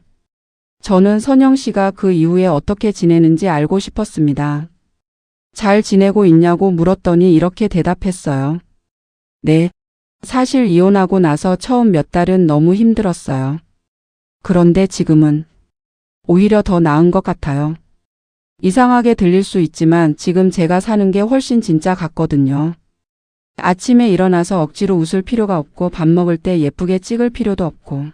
Speaker 1: 저는 선영 씨가 그 이후에 어떻게 지내는지 알고 싶었습니다. 잘 지내고 있냐고 물었더니 이렇게 대답했어요. 네. 사실 이혼하고 나서 처음 몇 달은 너무 힘들었어요. 그런데 지금은 오히려 더 나은 것 같아요. 이상하게 들릴 수 있지만 지금 제가 사는 게 훨씬 진짜 같거든요. 아침에 일어나서 억지로 웃을 필요가 없고 밥 먹을 때 예쁘게 찍을 필요도 없고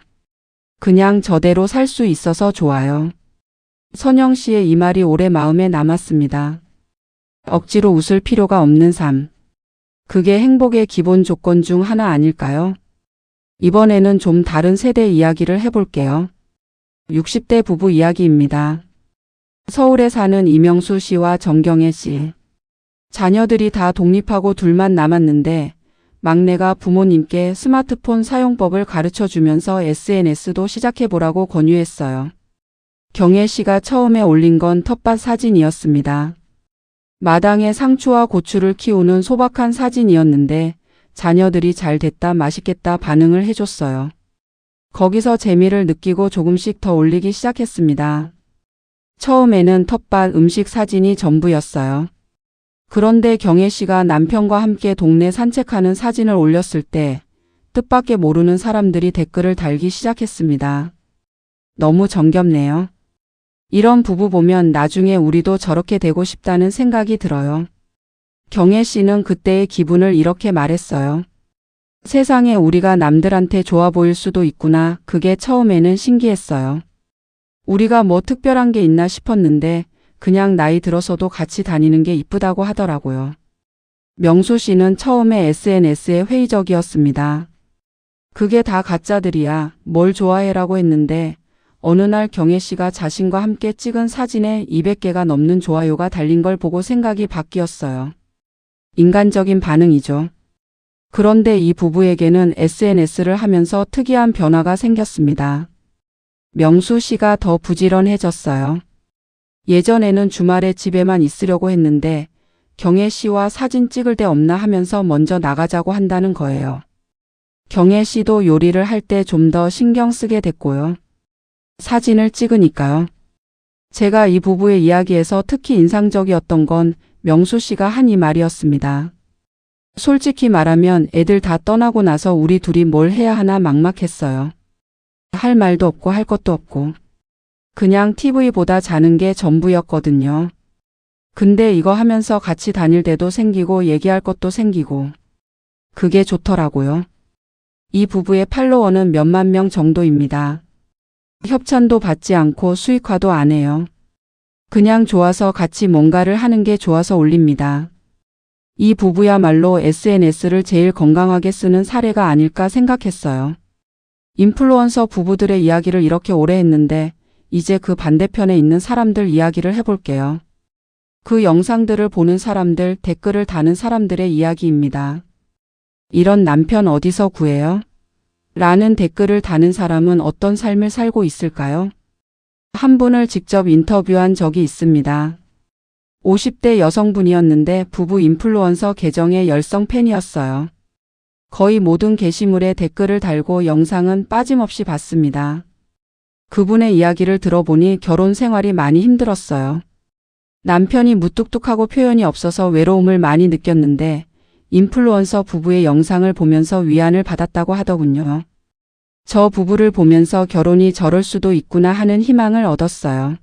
Speaker 1: 그냥 저대로 살 수 있어서 좋아요. 선영 씨의 이 말이 오래 마음에 남았습니다. 억지로 웃을 필요가 없는 삶. 그게 행복의 기본 조건 중 하나 아닐까요? 이번에는 좀 다른 세대 이야기를 해볼게요. 60대 부부 이야기입니다. 서울에 사는 이명수 씨와 정경애 씨. 자녀들이 다 독립하고 둘만 남았는데 막내가 부모님께 스마트폰 사용법을 가르쳐 주면서 SNS도 시작해보라고 권유했어요. 경애 씨가 처음에 올린 건 텃밭 사진이었습니다. 마당에 상추와 고추를 키우는 소박한 사진이었는데 자녀들이 잘 됐다 맛있겠다 반응을 해줬어요. 거기서 재미를 느끼고 조금씩 더 올리기 시작했습니다. 처음에는 텃밭 음식 사진이 전부였어요. 그런데 경애 씨가 남편과 함께 동네 산책하는 사진을 올렸을 때 뜻밖의 모르는 사람들이 댓글을 달기 시작했습니다. 너무 정겹네요. 이런 부부 보면 나중에 우리도 저렇게 되고 싶다는 생각이 들어요. 경애 씨는 그때의 기분을 이렇게 말했어요. 세상에 우리가 남들한테 좋아 보일 수도 있구나. 그게 처음에는 신기했어요. 우리가 뭐 특별한 게 있나 싶었는데 그냥 나이 들어서도 같이 다니는 게 이쁘다고 하더라고요. 명수 씨는 처음에 SNS에 회의적이었습니다. 그게 다 가짜들이야. 뭘 좋아해라고 했는데 어느 날 경애 씨가 자신과 함께 찍은 사진에 200개가 넘는 좋아요가 달린 걸 보고 생각이 바뀌었어요. 인간적인 반응이죠. 그런데 이 부부에게는 SNS를 하면서 특이한 변화가 생겼습니다. 명수 씨가 더 부지런해졌어요. 예전에는 주말에 집에만 있으려고 했는데 경애 씨와 사진 찍을 데 없나 하면서 먼저 나가자고 한다는 거예요. 경애 씨도 요리를 할 때 좀 더 신경 쓰게 됐고요. 사진을 찍으니까요. 제가 이 부부의 이야기에서 특히 인상적이었던 건 명수 씨가 한 이 말이었습니다. 솔직히 말하면 애들 다 떠나고 나서 우리 둘이 뭘 해야 하나 막막했어요. 할 말도 없고 할 것도 없고 그냥 TV보다 자는 게 전부였거든요. 근데 이거 하면서 같이 다닐 때도 생기고 얘기할 것도 생기고 그게 좋더라고요. 이 부부의 팔로워는 몇만 명 정도입니다. 협찬도 받지 않고 수익화도 안 해요. 그냥 좋아서 같이 뭔가를 하는 게 좋아서 올립니다. 이 부부야말로 SNS를 제일 건강하게 쓰는 사례가 아닐까 생각했어요. 인플루언서 부부들의 이야기를 이렇게 오래 했는데 이제 그 반대편에 있는 사람들 이야기를 해볼게요. 그 영상들을 보는 사람들, 댓글을 다는 사람들의 이야기입니다. 이런 남편 어디서 구해요? 라는 댓글을 다는 사람은 어떤 삶을 살고 있을까요? 한 분을 직접 인터뷰한 적이 있습니다. 50대 여성분이었는데 부부 인플루언서 계정의 열성 팬이었어요. 거의 모든 게시물에 댓글을 달고 영상은 빠짐없이 봤습니다. 그분의 이야기를 들어보니 결혼 생활이 많이 힘들었어요. 남편이 무뚝뚝하고 표현이 없어서 외로움을 많이 느꼈는데 인플루언서 부부의 영상을 보면서 위안을 받았다고 하더군요. 저 부부를 보면서 결혼이 저럴 수도 있구나 하는 희망을 얻었어요.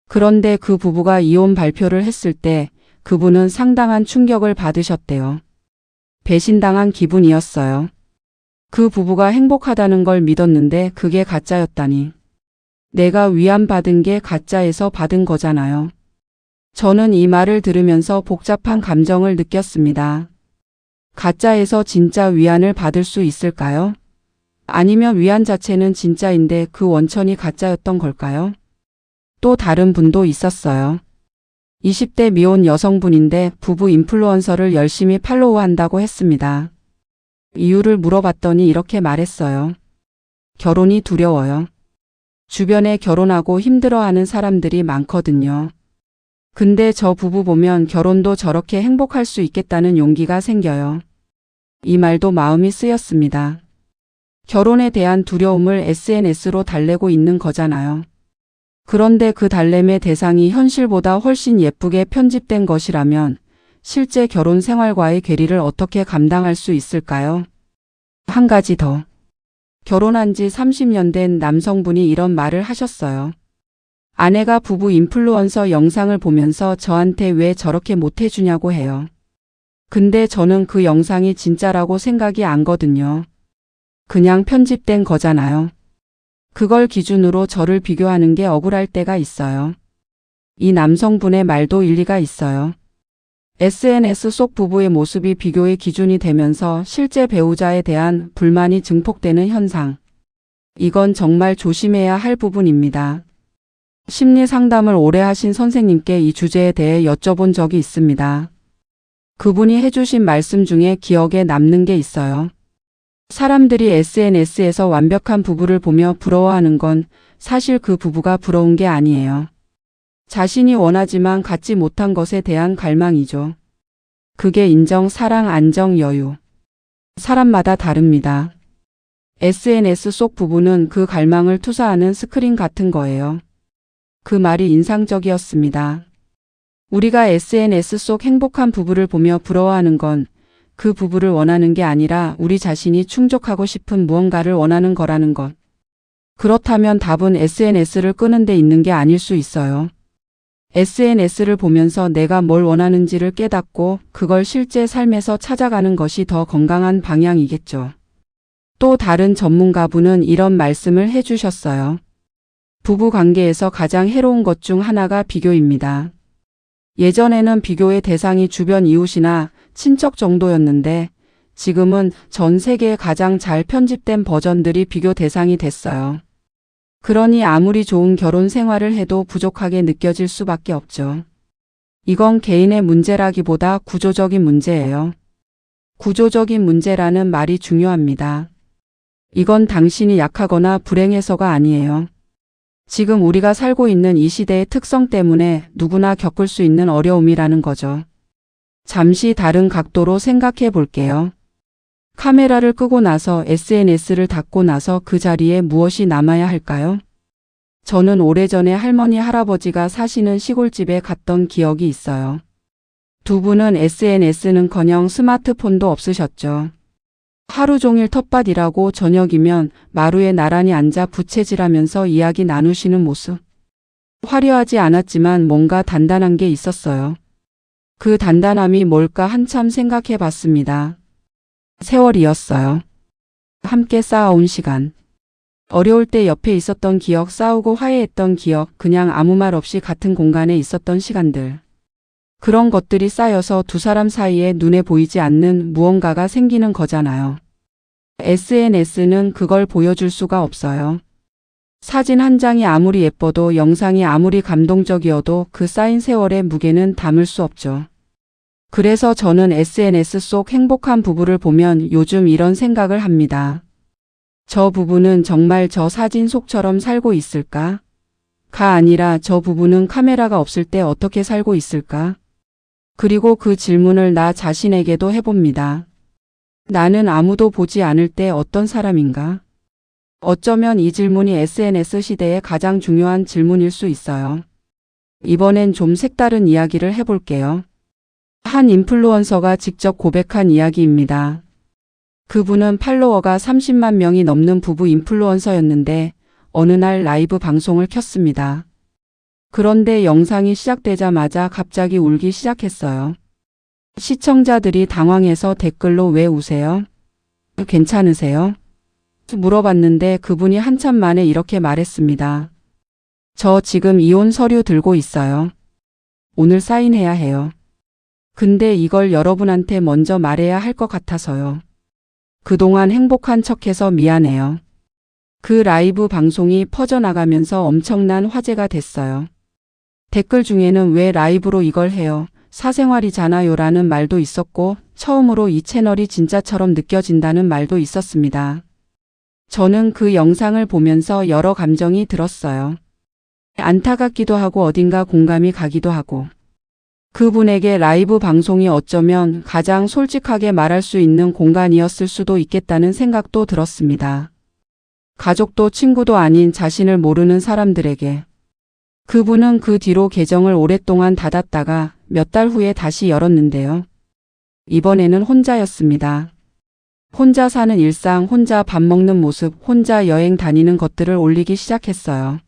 Speaker 1: 그런데 그 부부가 이혼 발표를 했을 때 그분은 상당한 충격을 받으셨대요. 배신당한 기분이었어요. 그 부부가 행복하다는 걸 믿었는데 그게 가짜였다니. 내가 위안받은 게 가짜에서 받은 거잖아요. 저는 이 말을 들으면서 복잡한 감정을 느꼈습니다. 가짜에서 진짜 위안을 받을 수 있을까요? 아니면 위안 자체는 진짜인데 그 원천이 가짜였던 걸까요? 또 다른 분도 있었어요. 20대 미혼 여성분인데 부부 인플루언서를 열심히 팔로우한다고 했습니다. 이유를 물어봤더니 이렇게 말했어요. 결혼이 두려워요. 주변에 결혼하고 힘들어하는 사람들이 많거든요. 근데 저 부부 보면 결혼도 저렇게 행복할 수 있겠다는 용기가 생겨요. 이 말도 마음이 쓰였습니다. 결혼에 대한 두려움을 SNS로 달래고 있는 거잖아요. 그런데 그 달램의 대상이 현실보다 훨씬 예쁘게 편집된 것이라면 실제 결혼 생활과의 괴리를 어떻게 감당할 수 있을까요? 한 가지 더. 결혼한 지 30년 된 남성분이 이런 말을 하셨어요. 아내가 부부 인플루언서 영상을 보면서 저한테 왜 저렇게 못해주냐고 해요. 근데 저는 그 영상이 진짜라고 생각이 안 거든요. 그냥 편집된 거잖아요. 그걸 기준으로 저를 비교하는 게 억울할 때가 있어요. 이 남성분의 말도 일리가 있어요. SNS 속 부부의 모습이 비교의 기준이 되면서 실제 배우자에 대한 불만이 증폭되는 현상. 이건 정말 조심해야 할 부분입니다. 심리 상담을 오래 하신 선생님께 이 주제에 대해 여쭤본 적이 있습니다. 그분이 해주신 말씀 중에 기억에 남는 게 있어요. 사람들이 SNS에서 완벽한 부부를 보며 부러워하는 건 사실 그 부부가 부러운 게 아니에요. 자신이 원하지만 갖지 못한 것에 대한 갈망이죠. 그게 인정, 사랑, 안정, 여유. 사람마다 다릅니다. SNS 속 부부는 그 갈망을 투사하는 스크린 같은 거예요. 그 말이 인상적이었습니다. 우리가 SNS 속 행복한 부부를 보며 부러워하는 건 그 부부를 원하는 게 아니라 우리 자신이 충족하고 싶은 무언가를 원하는 거라는 것. 그렇다면 답은 SNS를 끄는 데 있는 게 아닐 수 있어요. SNS를 보면서 내가 뭘 원하는지를 깨닫고 그걸 실제 삶에서 찾아가는 것이 더 건강한 방향이겠죠. 또 다른 전문가분은 이런 말씀을 해주셨어요. 부부 관계에서 가장 해로운 것 중 하나가 비교입니다. 예전에는 비교의 대상이 주변 이웃이나 친척 정도였는데 지금은 전 세계에 가장 잘 편집된 버전들이 비교 대상이 됐어요. 그러니 아무리 좋은 결혼 생활을 해도 부족하게 느껴질 수밖에 없죠. 이건 개인의 문제라기보다 구조적인 문제예요. 구조적인 문제라는 말이 중요합니다. 이건 당신이 약하거나 불행해서가 아니에요. 지금 우리가 살고 있는 이 시대의 특성 때문에 누구나 겪을 수 있는 어려움이라는 거죠. 잠시 다른 각도로 생각해 볼게요. 카메라를 끄고 나서 SNS를 닫고 나서 그 자리에 무엇이 남아야 할까요? 저는 오래전에 할머니 할아버지가 사시는 시골집에 갔던 기억이 있어요. 두 분은 SNS는커녕 스마트폰도 없으셨죠. 하루 종일 텃밭 일하고 저녁이면 마루에 나란히 앉아 부채질하면서 이야기 나누시는 모습. 화려하지 않았지만 뭔가 단단한 게 있었어요. 그 단단함이 뭘까 한참 생각해 봤습니다. 세월이었어요. 함께 쌓아온 시간. 어려울 때 옆에 있었던 기억, 싸우고 화해했던 기억, 그냥 아무 말 없이 같은 공간에 있었던 시간들. 그런 것들이 쌓여서 두 사람 사이에 눈에 보이지 않는 무언가가 생기는 거잖아요. SNS는 그걸 보여줄 수가 없어요. 사진 한 장이 아무리 예뻐도 영상이 아무리 감동적이어도 그 쌓인 세월의 무게는 담을 수 없죠. 그래서 저는 SNS 속 행복한 부부를 보면 요즘 이런 생각을 합니다. 저 부부는 정말 저 사진 속처럼 살고 있을까? 가 아니라 저 부부는 카메라가 없을 때 어떻게 살고 있을까? 그리고 그 질문을 나 자신에게도 해봅니다. 나는 아무도 보지 않을 때 어떤 사람인가? 어쩌면 이 질문이 SNS 시대의 가장 중요한 질문일 수 있어요. 이번엔 좀 색다른 이야기를 해볼게요. 한 인플루언서가 직접 고백한 이야기입니다. 그분은 팔로워가 30만 명이 넘는 부부 인플루언서였는데 어느 날 라이브 방송을 켰습니다. 그런데 영상이 시작되자마자 갑자기 울기 시작했어요. 시청자들이 당황해서 댓글로 왜 우세요? 괜찮으세요? 물어봤는데 그분이 한참 만에 이렇게 말했습니다. 저 지금 이혼 서류 들고 있어요. 오늘 사인해야 해요. 근데 이걸 여러분한테 먼저 말해야 할 것 같아서요. 그동안 행복한 척해서 미안해요. 그 라이브 방송이 퍼져나가면서 엄청난 화제가 됐어요. 댓글 중에는 왜 라이브로 이걸 해요? 사생활이잖아요 라는 말도 있었고 처음으로 이 채널이 진짜처럼 느껴진다는 말도 있었습니다. 저는 그 영상을 보면서 여러 감정이 들었어요. 안타깝기도 하고 어딘가 공감이 가기도 하고 그분에게 라이브 방송이 어쩌면 가장 솔직하게 말할 수 있는 공간이었을 수도 있겠다는 생각도 들었습니다. 가족도 친구도 아닌 자신을 모르는 사람들에게. 그분은 그 뒤로 계정을 오랫동안 닫았다가 몇 달 후에 다시 열었는데요. 이번에는 혼자였습니다. 혼자 사는 일상, 혼자 밥 먹는 모습, 혼자 여행 다니는 것들을 올리기 시작했어요.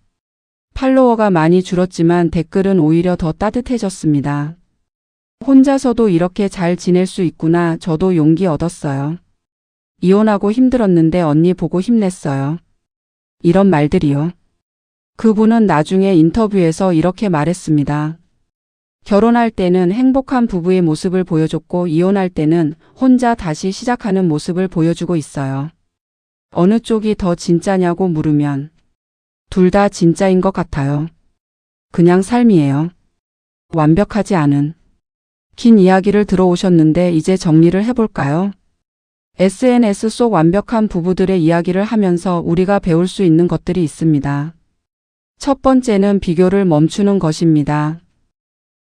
Speaker 1: 팔로워가 많이 줄었지만 댓글은 오히려 더 따뜻해졌습니다. 혼자서도 이렇게 잘 지낼 수 있구나. 저도 용기 얻었어요. 이혼하고 힘들었는데 언니 보고 힘냈어요. 이런 말들이요. 그분은 나중에 인터뷰에서 이렇게 말했습니다. 결혼할 때는 행복한 부부의 모습을 보여줬고 이혼할 때는 혼자 다시 시작하는 모습을 보여주고 있어요. 어느 쪽이 더 진짜냐고 물으면 둘 다 진짜인 것 같아요. 그냥 삶이에요. 완벽하지 않은. 긴 이야기를 들어오셨는데 이제 정리를 해볼까요? SNS 속 완벽한 부부들의 이야기를 하면서 우리가 배울 수 있는 것들이 있습니다. 첫 번째는 비교를 멈추는 것입니다.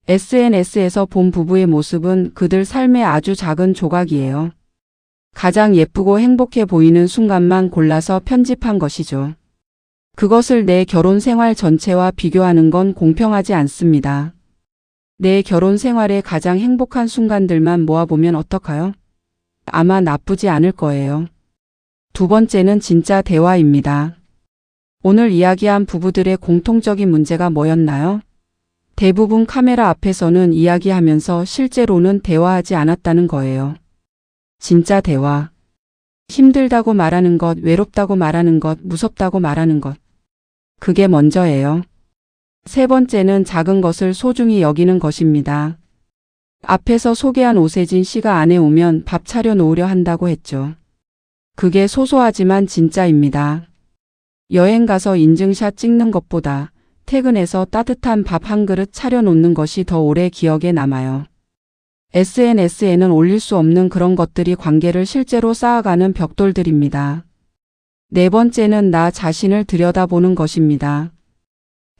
Speaker 1: SNS에서 본 부부의 모습은 그들 삶의 아주 작은 조각이에요. 가장 예쁘고 행복해 보이는 순간만 골라서 편집한 것이죠. 그것을 내 결혼 생활 전체와 비교하는 건 공평하지 않습니다. 내 결혼 생활의 가장 행복한 순간들만 모아보면 어떨까요? 아마 나쁘지 않을 거예요. 두 번째는 진짜 대화입니다. 오늘 이야기한 부부들의 공통적인 문제가 뭐였나요? 대부분 카메라 앞에서는 이야기하면서 실제로는 대화하지 않았다는 거예요. 진짜 대화. 힘들다고 말하는 것, 외롭다고 말하는 것, 무섭다고 말하는 것. 그게 먼저예요. 세 번째는 작은 것을 소중히 여기는 것입니다. 앞에서 소개한 오세진 씨가 아내 오면 밥 차려 놓으려 한다고 했죠. 그게 소소하지만 진짜입니다. 여행 가서 인증샷 찍는 것보다 퇴근해서 따뜻한 밥 한 그릇 차려 놓는 것이 더 오래 기억에 남아요. SNS에는 올릴 수 없는 그런 것들이 관계를 실제로 쌓아가는 벽돌들입니다. 네 번째는 나 자신을 들여다보는 것입니다.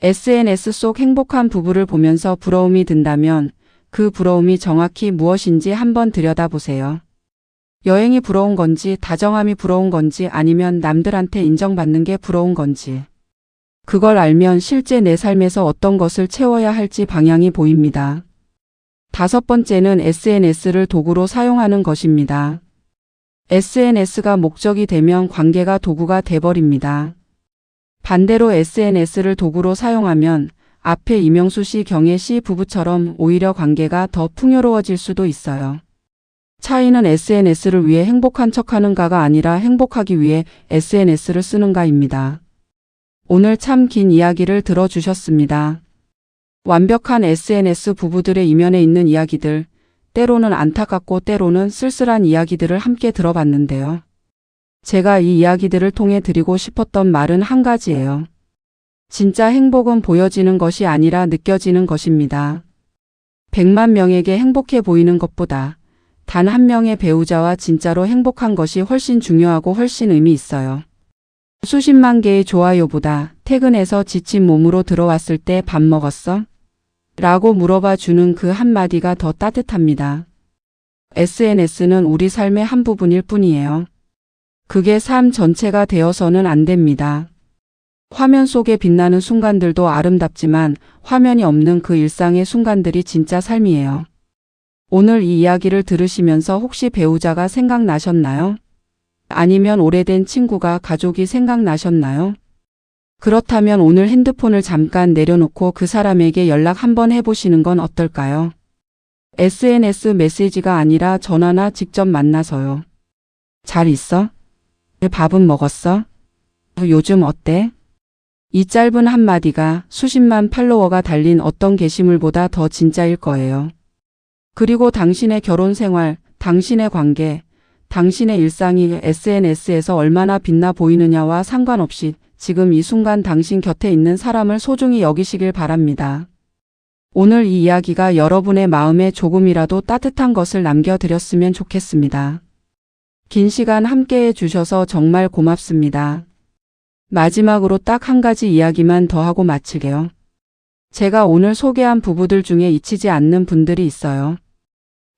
Speaker 1: SNS 속 행복한 부부를 보면서 부러움이 든다면 그 부러움이 정확히 무엇인지 한번 들여다보세요. 여행이 부러운 건지, 다정함이 부러운 건지, 아니면 남들한테 인정받는 게 부러운 건지. 그걸 알면 실제 내 삶에서 어떤 것을 채워야 할지 방향이 보입니다. 다섯 번째는 SNS를 도구로 사용하는 것입니다. SNS가 목적이 되면 관계가 도구가 돼버립니다. 반대로 SNS를 도구로 사용하면 앞에 이명수 씨, 경혜 씨 부부처럼 오히려 관계가 더 풍요로워질 수도 있어요. 차이는 SNS를 위해 행복한 척하는가가 아니라 행복하기 위해 SNS를 쓰는가입니다. 오늘 참 긴 이야기를 들어주셨습니다. 완벽한 SNS 부부들의 이면에 있는 이야기들, 때로는 안타깝고 때로는 쓸쓸한 이야기들을 함께 들어봤는데요. 제가 이 이야기들을 통해 드리고 싶었던 말은 한 가지예요. 진짜 행복은 보여지는 것이 아니라 느껴지는 것입니다. 100만 명에게 행복해 보이는 것보다 단 한 명의 배우자와 진짜로 행복한 것이 훨씬 중요하고 훨씬 의미 있어요. 수십만 개의 좋아요보다 퇴근해서 지친 몸으로 들어왔을 때 밥 먹었어? 라고 물어봐 주는 그 한마디가 더 따뜻합니다. SNS는 우리 삶의 한 부분일 뿐이에요. 그게 삶 전체가 되어서는 안 됩니다. 화면 속에 빛나는 순간들도 아름답지만 화면이 없는 그 일상의 순간들이 진짜 삶이에요. 오늘 이 이야기를 들으시면서 혹시 배우자가 생각나셨나요? 아니면 오래된 친구가, 가족이 생각나셨나요? 그렇다면 오늘 핸드폰을 잠깐 내려놓고 그 사람에게 연락 한번 해보시는 건 어떨까요? SNS 메시지가 아니라 전화나 직접 만나서요. 잘 있어? 밥은 먹었어? 요즘 어때? 이 짧은 한마디가 수십만 팔로워가 달린 어떤 게시물보다 더 진짜일 거예요. 그리고 당신의 결혼 생활, 당신의 관계, 당신의 일상이 SNS에서 얼마나 빛나 보이느냐와 상관없이 지금 이 순간 당신 곁에 있는 사람을 소중히 여기시길 바랍니다. 오늘 이 이야기가 여러분의 마음에 조금이라도 따뜻한 것을 남겨드렸으면 좋겠습니다. 긴 시간 함께해 주셔서 정말 고맙습니다. 마지막으로 딱 한 가지 이야기만 더 하고 마치게요. 제가 오늘 소개한 부부들 중에 잊히지 않는 분들이 있어요.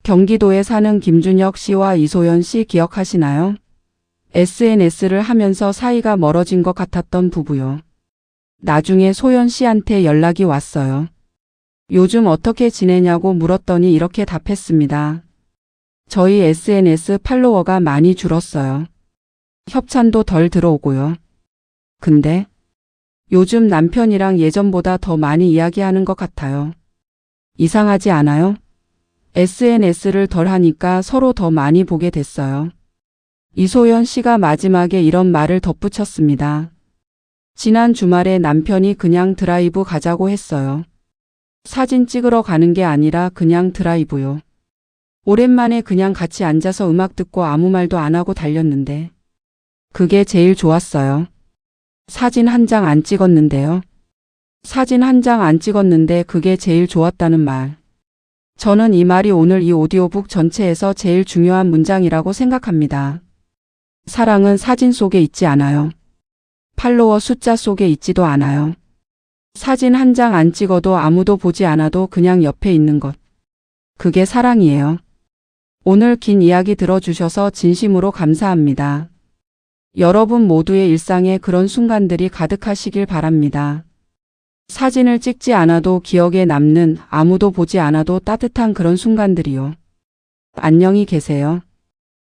Speaker 1: 경기도에 사는 김준혁 씨와 이소연 씨 기억하시나요? SNS를 하면서 사이가 멀어진 것 같았던 부부요. 나중에 소연 씨한테 연락이 왔어요. 요즘 어떻게 지내냐고 물었더니 이렇게 답했습니다. 저희 SNS 팔로워가 많이 줄었어요. 협찬도 덜 들어오고요. 근데 요즘 남편이랑 예전보다 더 많이 이야기하는 것 같아요. 이상하지 않아요? SNS를 덜 하니까 서로 더 많이 보게 됐어요. 이소연 씨가 마지막에 이런 말을 덧붙였습니다. 지난 주말에 남편이 그냥 드라이브 가자고 했어요. 사진 찍으러 가는 게 아니라 그냥 드라이브요. 오랜만에 그냥 같이 앉아서 음악 듣고 아무 말도 안 하고 달렸는데 그게 제일 좋았어요. 사진 한 장 안 찍었는데요. 사진 한 장 안 찍었는데 그게 제일 좋았다는 말. 저는 이 말이 오늘 이 오디오북 전체에서 제일 중요한 문장이라고 생각합니다. 사랑은 사진 속에 있지 않아요. 팔로워 숫자 속에 있지도 않아요. 사진 한 장 안 찍어도 아무도 보지 않아도 그냥 옆에 있는 것. 그게 사랑이에요. 오늘 긴 이야기 들어주셔서 진심으로 감사합니다. 여러분 모두의 일상에 그런 순간들이 가득하시길 바랍니다. 사진을 찍지 않아도 기억에 남는, 아무도 보지 않아도 따뜻한 그런 순간들이요. 안녕히 계세요.